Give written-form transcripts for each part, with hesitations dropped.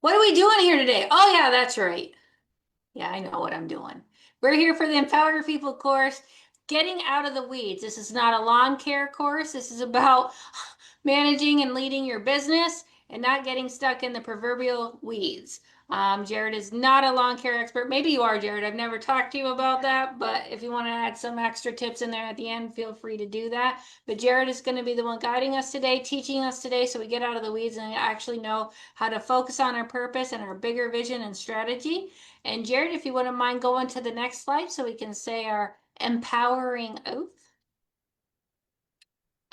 What are we doing here today? Oh, yeah, that's right. Yeah, I know what I'm doing. We're here for the Empower Your People course, getting out of the weeds. This is not a lawn care course. This is about managing and leading your business and not getting stuck in the proverbial weeds. Jared is not a lawn care expert. Maybe you are, Jared. I've never talked to you about that, but if you want to add some extra tips in there at the end, feel free to do that. But Jared is going to be the one guiding us today, teaching us today, so we get out of the weeds and actually know how to focus on our purpose and our bigger vision and strategy. And Jared, if you wouldn't mind going to the next slide so we can say our empowering oath.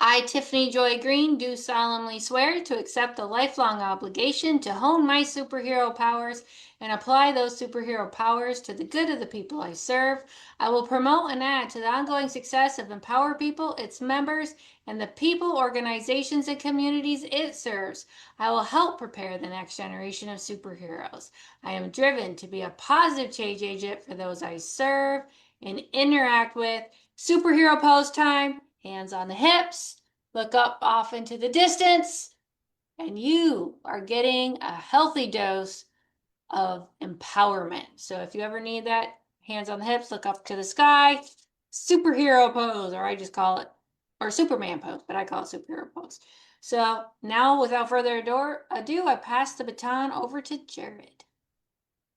I, Tiffany Joy Green, do solemnly swear to accept the lifelong obligation to hone my superhero powers and apply those superhero powers to the good of the people I serve. I will promote and add to the ongoing success of Empower People, its members, and the people, organizations, and communities it serves. I will help prepare the next generation of superheroes. I am driven to be a positive change agent for those I serve and interact with. Superhero pose time. Hands on the hips, look up off into the distance, and you are getting a healthy dose of empowerment. So if you ever need that, hands on the hips, look up to the sky, superhero pose, or I just call it, or Superman pose, but I call it superhero pose. So now, without further ado, I pass the baton over to Jared.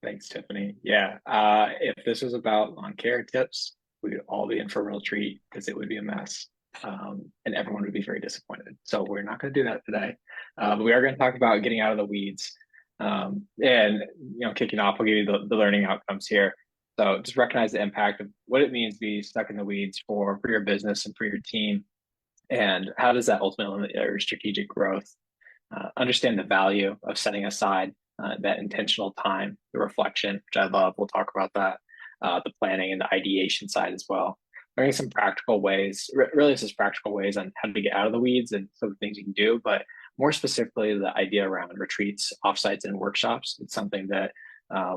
Thanks, Tiffany. Yeah, if this was about lawn care tips, we would all be in for a real treat because it would be a mess, and everyone would be very disappointed. So we're not going to do that today. But we are going to talk about getting out of the weeds, and kicking off. We'll give you the learning outcomes here. So just recognize the impact of what it means to be stuck in the weeds for your business and for your team, and how does that ultimately limit your strategic growth. Understand the value of setting aside that intentional time, the reflection, which I love. We'll talk about that, the planning and the ideation side as well. Learning some practical ways, really, this is practical ways on how to get out of the weeds and some of the things you can do, but more specifically, the idea around retreats, offsites, and workshops. It's something that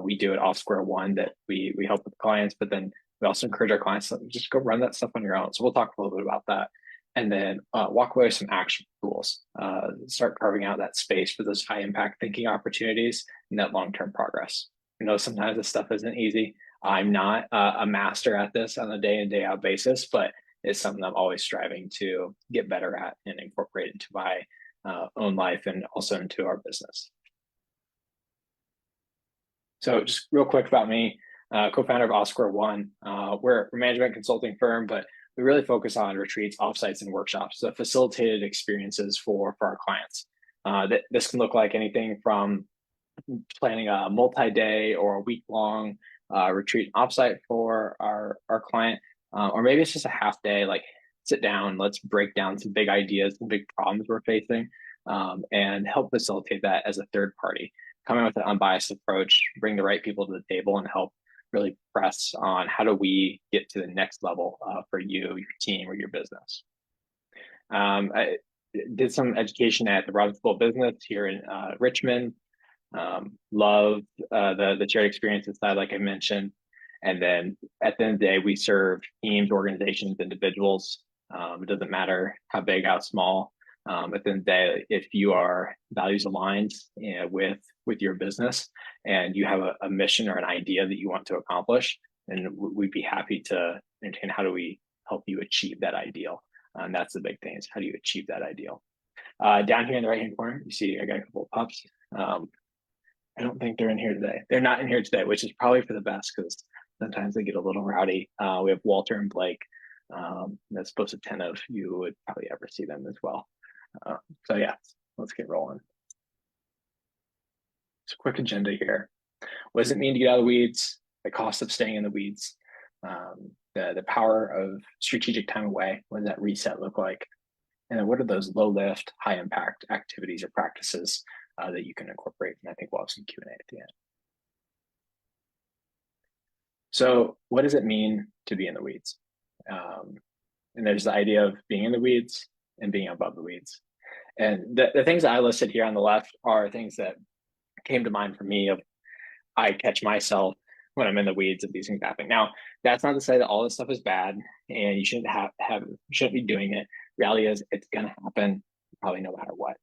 we do at Off Square One that we help with clients, but then we also encourage our clients to just go run that stuff on your own. So we'll talk a little bit about that, and then walk away with some action tools. Start carving out that space for those high impact thinking opportunities and that long term progress. Sometimes this stuff isn't easy. I'm not a master at this on a day in, day out basis, but it's something I'm always striving to get better at and incorporate into my own life and also into our business. So just real quick about me, co-founder of Oscar One. We're a management consulting firm, but we really focus on retreats, offsites, and workshops, so facilitated experiences for our clients. This can look like anything from planning a multi-day or a week-long retreat offsite for our client, or maybe it's just a half day, like sit down, let's break down some big ideas, some big problems we're facing, and help facilitate that as a third party. Come in with an unbiased approach, bring the right people to the table, and help really press on how do we get to the next level for you, your team, or your business. I did some education at the Robin School of Business here in Richmond. Love the shared experiences side, like I mentioned. And then at the end of the day, we serve teams, organizations, individuals. It doesn't matter how big, how small. At the end of the day, if you are values aligned with your business and you have a mission or an idea that you want to accomplish, then we'd be happy to entertain how do we help you achieve that ideal. And that's the big thing, is how do you achieve that ideal? Down here in the right-hand corner, you see I got a couple of pups. I don't think they're in here today. They're not in here today, which is probably for the best because sometimes they get a little rowdy. We have Walter and Blake. That's supposed to 10 of you would probably ever see them as well. So yeah, let's get rolling. So quick agenda here. What does it mean to get out of the weeds? The cost of staying in the weeds. The power of strategic time away. What does that reset look like? And then what are those low lift, high impact activities or practices that you can incorporate? And I think we'll have some Q&A at the end. So what does it mean to be in the weeds? And there's the idea of being in the weeds and being above the weeds. And the things that I listed here on the left are things that came to mind for me. Of I catch myself when I'm in the weeds of these things happening. Now, that's not to say that all this stuff is bad and you shouldn't shouldn't be doing it. Reality is it's going to happen probably no matter what.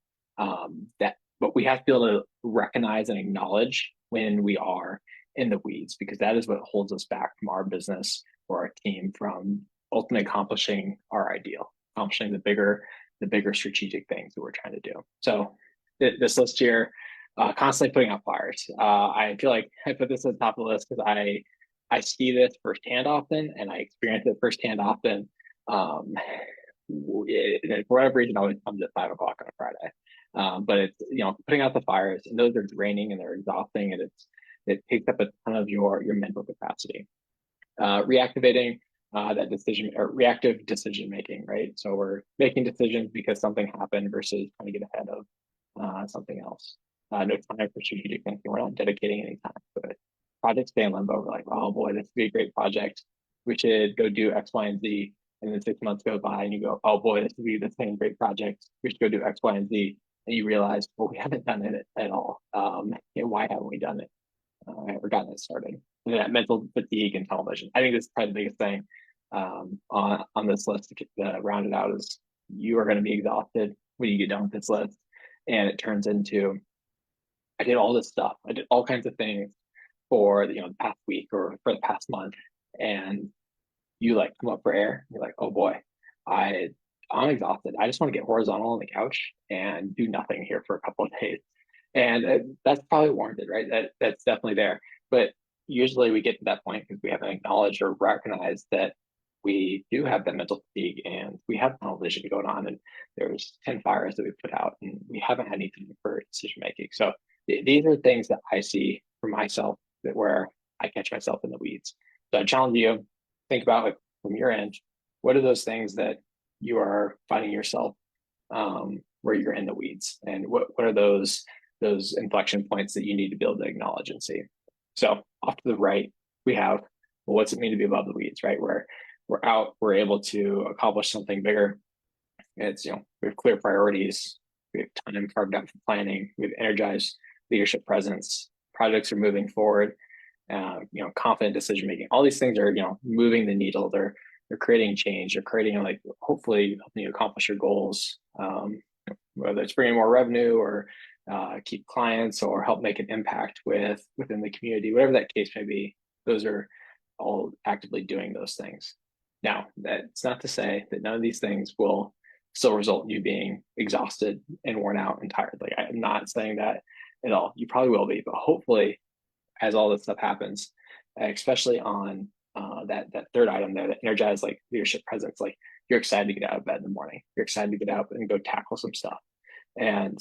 That but we have to be able to recognize and acknowledge when we are in the weeds, because that is what holds us back from our business or our team from ultimately accomplishing our ideal, accomplishing the bigger strategic things that we're trying to do. So this list here, constantly putting out fires. I feel like I put this at the top of the list because I see this firsthand often, and I experience it firsthand often. For whatever reason, always comes at 5 o'clock on a Friday. But it's, putting out the fires, and those are draining and they're exhausting, and it takes up a ton of your mental capacity. Reactivating that decision, or reactive decision making, right? So we're making decisions because something happened versus trying to get ahead of something else. No time for strategic thinking. We're not dedicating any time to it. Projects stay in limbo. We're like, oh boy, this would be a great project. We should go do X, Y, and Z. And then 6 months go by and you go, oh boy, this would be the same great project. We should go do X, Y, and Z. And you realize, well, we haven't done it at all. Why haven't we done it? Or gotten it started? And that mental fatigue and television. I think this is probably the biggest thing on this list to round it out is you are going to be exhausted when you get done with this list. And it turns into, I did all this stuff. I did all kinds of things for the past week or for the past month. And you like come up for air. You're like, oh boy, I'm exhausted. I just want to get horizontal on the couch and do nothing here for a couple of days. And that's probably warranted, right? That's definitely there. But usually we get to that point because we haven't acknowledged or recognized that we do have that mental fatigue and we have tunnel vision going on, and there's 10 fires that we put out and we haven't had anything for decision making. So these are things that I see for myself that where I catch myself in the weeds. So I challenge you, think about it from your end. What are those things that you are finding yourself where you're in the weeds, and what are those inflection points that you need to be able to acknowledge and see? So off to the right, we have, well, what's it mean to be above the weeds, right? Where we're out, we're able to accomplish something bigger. It's, we have clear priorities, we have time carved out for planning, we have energized leadership presence, projects are moving forward, confident decision making. All these things are, moving the needle. They're creating change. They're creating, like, hopefully helping you accomplish your goals. Whether it's bringing more revenue or keep clients or help make an impact within the community, whatever that case may be. Those are all actively doing those things. Now, that's not to say that none of these things will still result in you being exhausted and worn out and tired. Like, I'm not saying that at all. You probably will be, but hopefully, as all this stuff happens, especially on that third item there, that energized like leadership presence, like you're excited to get out of bed in the morning. You're excited to get out and go tackle some stuff. And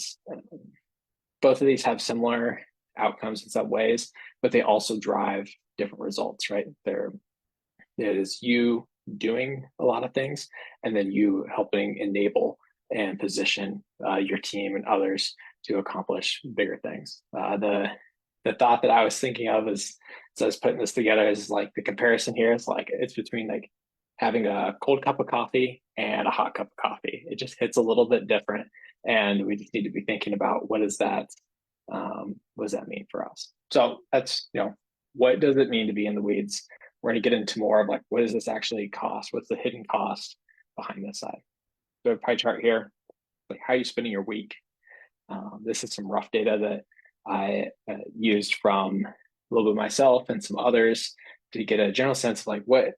both of these have similar outcomes in some ways, but they also drive different results, right? It is you doing a lot of things, and then you helping enable and position your team and others to accomplish bigger things. The thought that I was thinking of as I was putting this together is like the comparison here is like it's between like having a cold cup of coffee and a hot cup of coffee. It just hits a little bit different, and we just need to be thinking about what does that mean for us. So that's what does it mean to be in the weeds? We're going to get into more of like, what does this actually cost? What's the hidden cost behind this side? So a pie chart here, like how are you spending your week? This is some rough data that I used from a little bit myself and some others to get a general sense of like what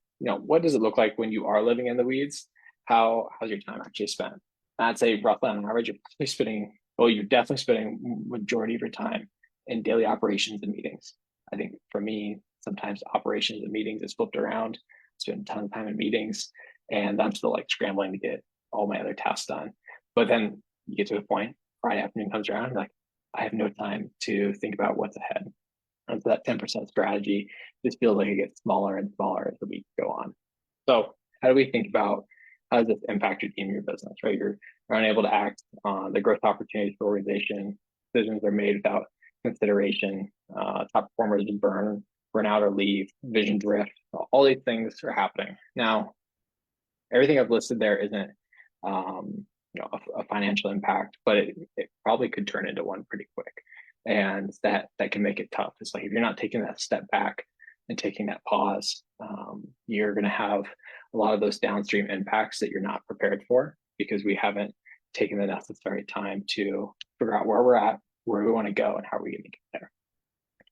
does it look like when you are living in the weeds? How's your time actually spent? I'd say roughly on average, you're definitely spending majority of your time in daily operations and meetings. I think for me, sometimes operations and meetings is flipped around. I spend a ton of time in meetings, and I'm still like scrambling to get all my other tasks done. But then you get to a point, Friday afternoon comes around, like I have no time to think about what's ahead. And so that 10% strategy just feels like it gets smaller and smaller as the weeks go on. So how do we think about how does this impact your team and your business, right? You're unable to act on the growth opportunities for organization. Decisions are made without consideration. Top performers burn out or leave, vision drift. All these things are happening. Now, everything I've listed there isn't a financial impact, but it probably could turn into one pretty quick. And that can make it tough. It's like if you're not taking that step back and taking that pause, you're going to have a lot of those downstream impacts that you're not prepared for because we haven't taken the necessary time to figure out where we're at, where we want to go and how are we going to get there.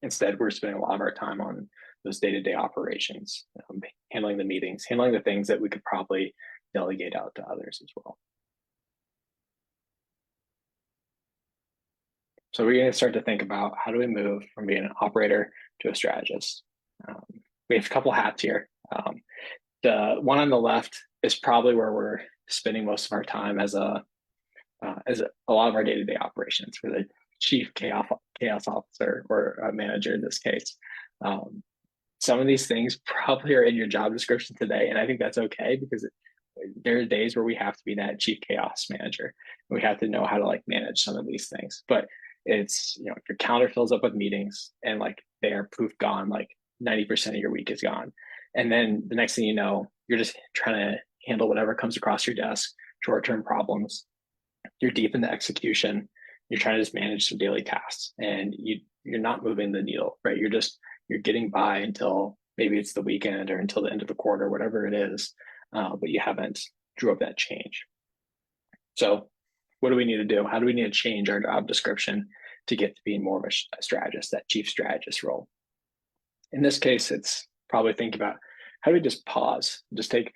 Instead, we're spending a lot of our time on those day-to-day operations, handling the meetings, handling the things that we could probably delegate out to others as well. So we're going to start to think about how do we move from being an operator to a strategist. We have a couple hats here. The one on the left is probably where we're spending most of our time as a lot of our day-to-day operations for the chief chaos officer or manager in this case. Some of these things probably are in your job description today, and I think that's okay because there are days where we have to be that chief chaos manager. We have to know how to like manage some of these things, but it's, you know, your calendar fills up with meetings and like they are poof gone, like 90% of your week is gone. And then the next thing you know, you're just trying to handle whatever comes across your desk, short-term problems. You're deep in the execution. You're trying to just manage some daily tasks and you're not moving the needle, right? You're getting by until maybe it's the weekend or until the end of the quarter, whatever it is, but you haven't drew up that change. So what do we need to do? How do we need to change our job description to get to being more of a strategist, that chief strategist role? In this case, it's probably thinking about how do we just pause, just take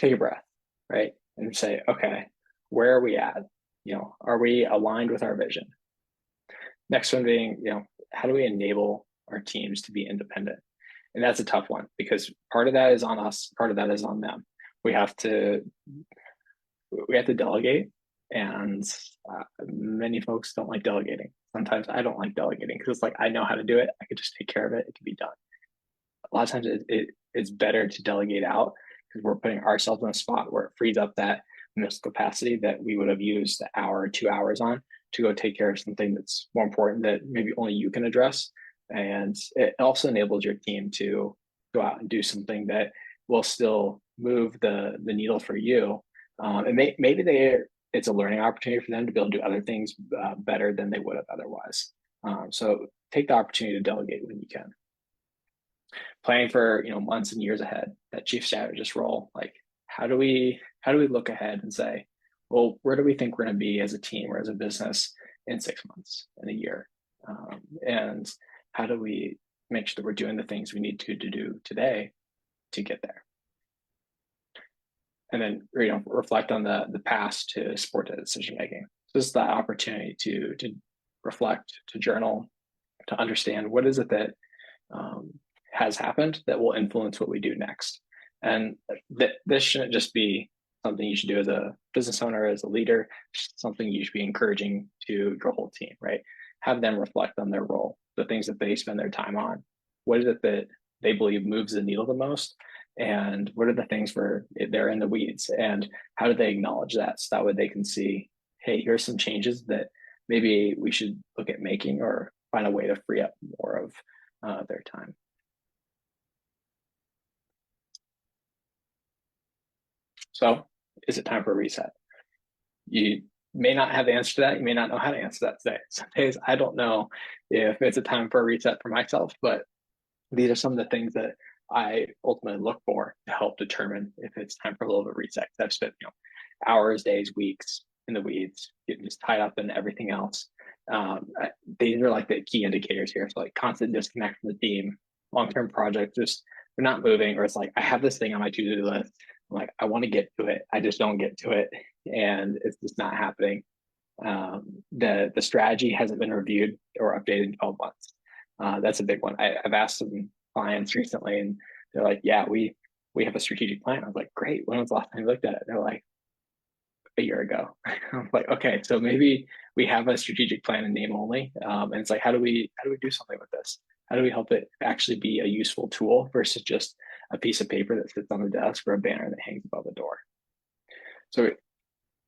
a breath, right? And say, okay, where are we at? You know, are we aligned with our vision? Next one being, you know, how do we enable our teams to be independent? And that's a tough one because part of that is on us, part of that is on them. We have to delegate, and many folks don't like delegating. Sometimes I don't like delegating because it's like I know how to do it. I could just take care of it. It can be done. A lot of times it's better to delegate out because we're putting ourselves in a spot where it frees up that mental capacity that we would have used an hour or 2 hours on to go take care of something that's more important that maybe only you can address. And it also enables your team to go out and do something that will still move the needle for you. And maybe it's a learning opportunity for them to be able to do other things better than they would have otherwise. So take the opportunity to delegate when you can. Planning for, you know, months and years ahead, that chief strategist role, like how do we look ahead and say, well, where do we think we're going to be as a team or as a business in 6 months, in a year? And how do we make sure that we're doing the things we need to do today to get there? And then, you know, reflect on the past to support the decision making. So this is that opportunity to reflect, to journal, to understand what is it that has happened that will influence what we do next. And this shouldn't just be something you should do as a business owner, as a leader, something you should be encouraging to your whole team, right? Have them reflect on their role, the things that they spend their time on. What is it that they believe moves the needle the most? And what are the things where they're in the weeds? And how do they acknowledge that so that way they can see, hey, here's some changes that maybe we should look at making or find a way to free up more of their time. So is it time for a reset? You may not have the answer to that. You may not know how to answer that today. Some days I don't know if it's a time for a reset for myself, but these are some of the things that I ultimately look for to help determine if it's time for a little bit of reset. I've spent, you know, hours, days, weeks in the weeds, getting just tied up in everything else. These are like the key indicators here. So like constant disconnect from the team, long-term projects, just they're not moving, or it's like I have this thing on my to-do list. I'm like, I want to get to it. I just don't get to it. And it's just not happening. The strategy hasn't been reviewed or updated in 12 months. That's a big one. I've asked some clients recently and they're like, yeah, we have a strategic plan. I was like, great. When was the last time you looked at it? They're like, a year ago. I'm like, okay, so maybe we have a strategic plan in name only. And it's like, how do we do something with this? How do we help it actually be a useful tool versus just a piece of paper that sits on the desk or a banner that hangs above the door? So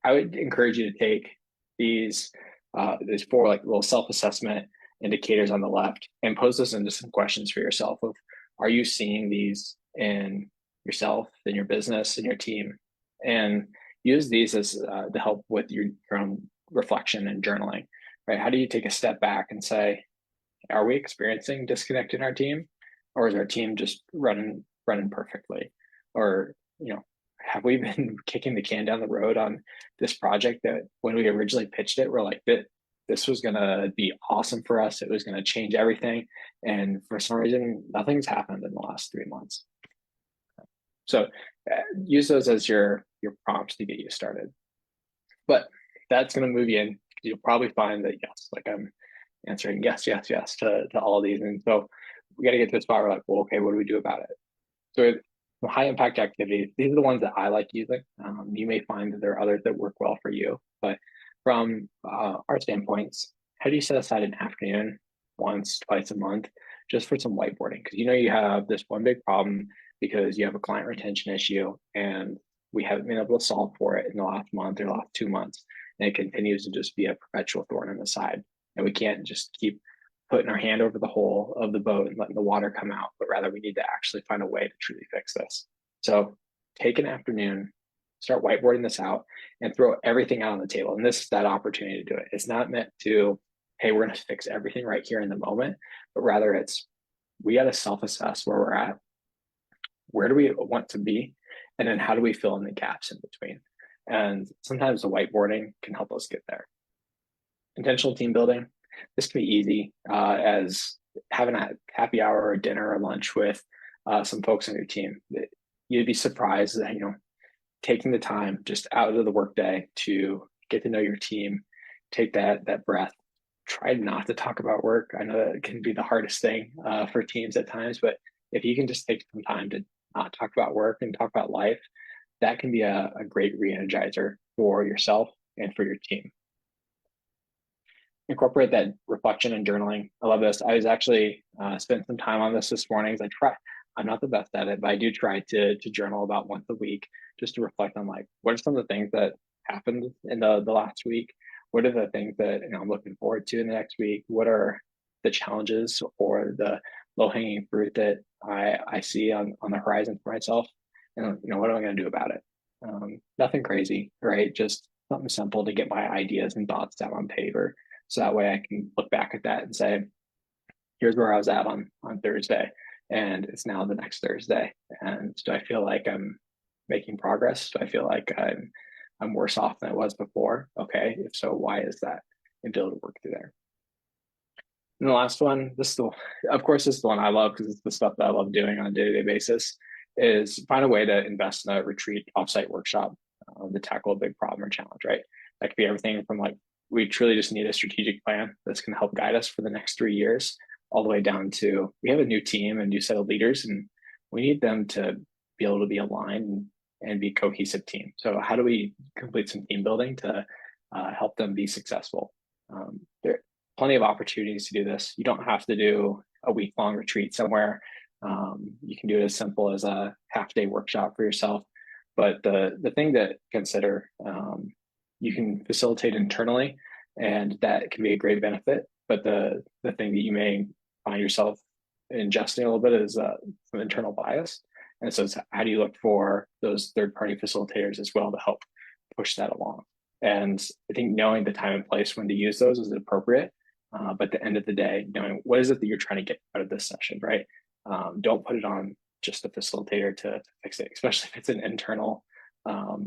I would encourage you to take these 4 like little self-assessment indicators on the left and pose this into some questions for yourself of, are you seeing these in yourself, in your business, in your team? And use these as to help with your own reflection and journaling, right? How do you take a step back and say, are we experiencing disconnect in our team, or is our team just running perfectly? Or, you know, have we been kicking the can down the road on this project that when we originally pitched it, we're like, this was going to be awesome for us. It was going to change everything. And for some reason, nothing's happened in the last 3 months. So use those as your prompts to get you started. But that's going to move you in. You'll probably find that, yes, like I'm answering yes, yes, yes to all of these. And so we got to get to a spot where like, well, okay, what do we do about it? So the high impact activities, these are the ones that I like using. You may find that there are others that work well for you, but from our standpoints, how do you set aside an afternoon once, twice a month, just for some whiteboarding? Because you know you have this one big problem because you have a client retention issue and we haven't been able to solve for it in the last month or last 2 months. And it continues to just be a perpetual thorn in the side. And we can't just keep putting our hand over the hole of the boat and letting the water come out, but rather we need to actually find a way to truly fix this. So take an afternoon, start whiteboarding this out, and throw everything out on the table. And this is that opportunity to do it. It's not meant to, hey, we're going to fix everything right here in the moment, but rather it's, we got to self-assess where we're at, where do we want to be, and then how do we fill in the gaps in between. And sometimes the whiteboarding can help us get there. Intentional team building, this can be easy as having a happy hour or dinner or lunch with some folks on your team. You'd be surprised that, taking the time just out of the workday to get to know your team, take that breath, try not to talk about work. I know that can be the hardest thing for teams at times, but if you can just take some time to not talk about work and talk about life, that can be a great re-energizer for yourself and for your team. Incorporate that reflection and journaling. I love this. I was actually spent some time on this morning. I'm not the best at it, but I do try to journal about once a week, just to reflect on like, what are some of the things that happened in the last week? What are the things that I'm looking forward to in the next week? What are the challenges or the low-hanging fruit that I see on the horizon for myself? And what am I going to do about it? Nothing crazy, right? Just something simple to get my ideas and thoughts down on paper. So that way I can look back at that and say, here's where I was at on Thursday, and it's now the next Thursday. And do I feel like I'm making progress? Do I feel like I'm worse off than I was before? Okay, if so, why is that? And be able to work through there. And the last one, of course, this is the one I love because it's the stuff that I love doing on a day-to-day basis, is find a way to invest in a retreat offsite workshop to tackle a big problem or challenge, right? That could be everything from like, we truly just need a strategic plan that's going to help guide us for the next 3 years, all the way down to we have a new team, a new set of leaders, and we need them to be able to be aligned and be a cohesive team. So how do we complete some team building to help them be successful? There are plenty of opportunities to do this. You don't have to do a week-long retreat somewhere. You can do it as simple as a half-day workshop for yourself. But the thing to consider, you can facilitate internally, and that can be a great benefit. But the thing that you may find yourself ingesting a little bit is some internal bias. And so it's how do you look for those third-party facilitators as well to help push that along? And I think knowing the time and place when to use those is appropriate. But at the end of the day, knowing what is it that you're trying to get out of this session, right? Don't put it on just a facilitator to fix it, especially if it's an internal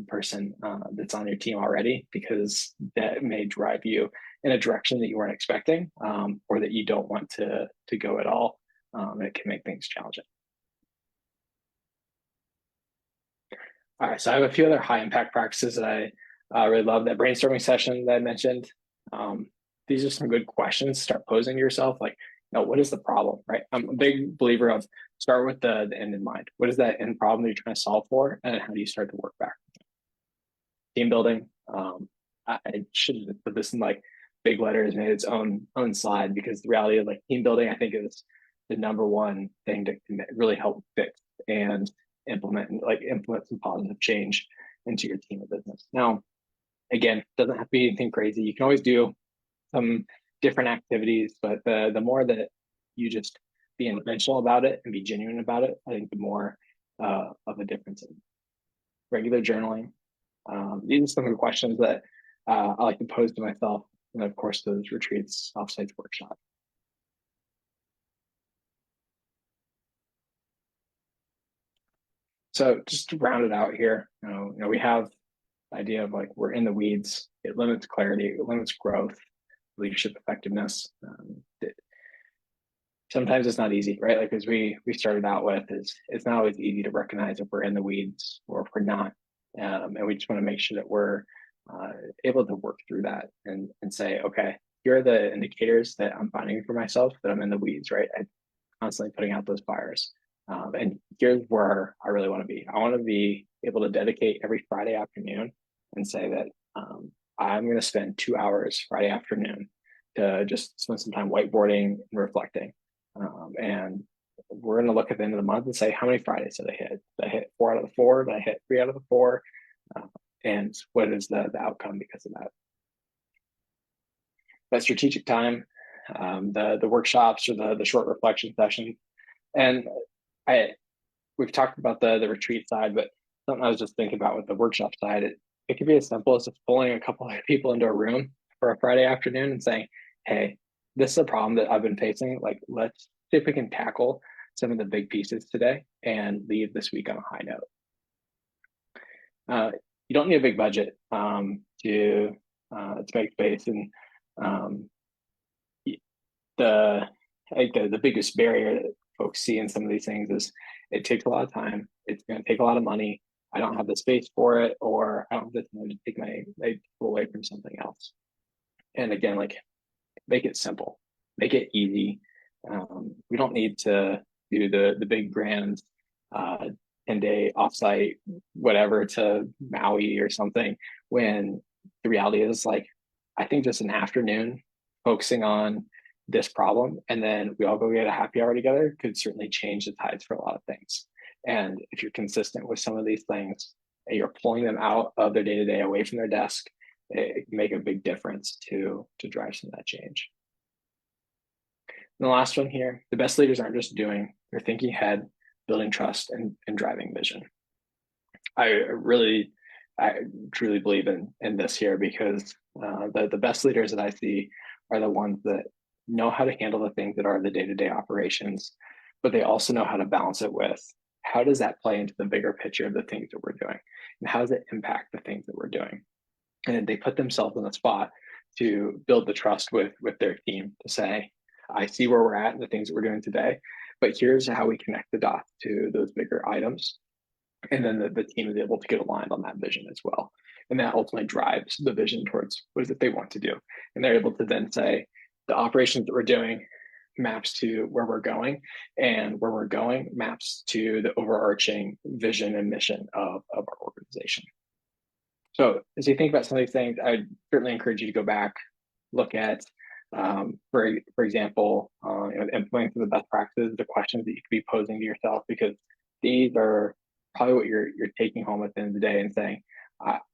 person that's on your team already, because that may drive you in a direction that you weren't expecting or that you don't want to go at all. It can make things challenging. All right, so I have a few other high impact practices that I really love. That brainstorming session that I mentioned. These are some good questions to start posing to yourself, like, what is the problem, right? I'm a big believer of start with the end in mind. What is that end problem that you're trying to solve for, and how do you start to work back? Team building. I should have put this in like big letters, made its own slide, because the reality of like team building, I think, is the number one thing to really help fix and implement some positive change into your team of business. Now, again, doesn't have to be anything crazy. You can always do some different activities, but the more that you just be intentional about it and be genuine about it, I think the more of a difference. In regular journaling. These are some of the questions that I like to pose to myself, and of course those retreats, offsites, workshops. So just to round it out here, we have the idea of like we're in the weeds. It limits clarity, it limits growth. leadership effectiveness. Sometimes it's not easy, right? Like as we started out with, is it's not always easy to recognize if we're in the weeds or if we're not, and we just want to make sure that we're able to work through that and say, okay, here are the indicators that I'm finding for myself that I'm in the weeds, right? I'm constantly putting out those fires, and here's where I really want to be. I want to be able to dedicate every Friday afternoon and say that I'm going to spend 2 hours Friday afternoon to just spend some time whiteboarding and reflecting. And we're going to look at the end of the month and say, how many Fridays did I hit? Did I hit 4 out of the 4? Did I hit 3 out of the 4? And what is the outcome because of that? That strategic time, the workshops or the short reflection sessions. And we've talked about the retreat side, but something I was just thinking about with the workshop side, it could be as simple as just pulling a couple of people into a room for a Friday afternoon and saying, hey, this is a problem that I've been facing. Like, let's see if we can tackle some of the big pieces today and leave this week on a high note. You don't need a big budget to make space, and the biggest barrier that folks see in some of these things is it takes a lot of time. It's going to take a lot of money. I don't have the space for it, or I don't have the time to take my people away from something else. And again, like, make it simple, make it easy. We don't need to do the big grand 10-day offsite, whatever, to Maui or something, when the reality is, like, I think just an afternoon focusing on this problem and then we all go get a happy hour together could certainly change the tides for a lot of things. And if you're consistent with some of these things and you're pulling them out of their day-to-day away from their desk, it can make a big difference to drive some of that change. And the last one here, the best leaders aren't just doing, they're thinking ahead, building trust, and driving vision. I truly believe in this here, because the best leaders that I see are the ones that know how to handle the things that are the day-to-day operations, but they also know how to balance it with how does that play into the bigger picture of the things that we're doing, and how does it impact the things that we're doing. And they put themselves in the spot to build the trust with their team to say, I see where we're at and the things that we're doing today, but here's how we connect the dots to those bigger items. And then the team is able to get aligned on that vision as well. And that ultimately drives the vision towards what is it they want to do. And they're able to then say, the operations that we're doing maps to where we're going, and where we're going maps to the overarching vision and mission of our organization. So as you think about some of these things, I'd certainly encourage you to go back, look at, for example, implementing the best practices, the questions that you could be posing to yourself, because these are probably what you're taking home at the end of the day and saying,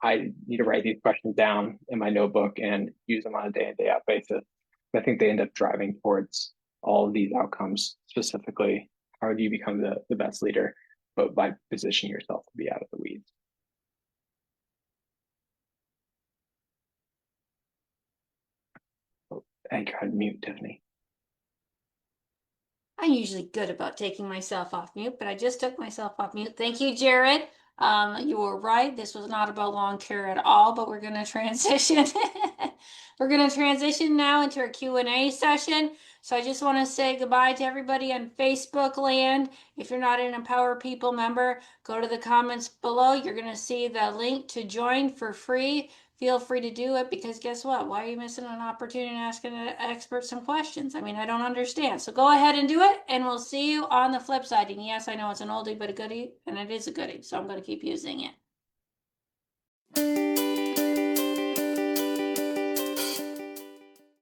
I need to write these questions down in my notebook and use them on a day in, day out basis. I think they end up driving towards all of these outcomes. Specifically, how do you become the best leader, but by positioning yourself to be out of the weeds. I think you're on mute, Tiffany. I'm usually good about taking myself off mute, but I just took myself off mute. Thank you, Jared. You were right. This was not about lawn care at all, but we're going to transition. We're going to transition now into our Q&A session. So I just want to say goodbye to everybody on Facebook land. If you're not an Empower People member, go to the comments below. You're going to see the link to join for free. Feel free to do it, because guess what? Why are you missing an opportunity to ask an expert some questions? I mean, I don't understand. So go ahead and do it, and we'll see you on the flip side. And yes, I know it's an oldie but a goodie, and it is a goodie, so I'm going to keep using it.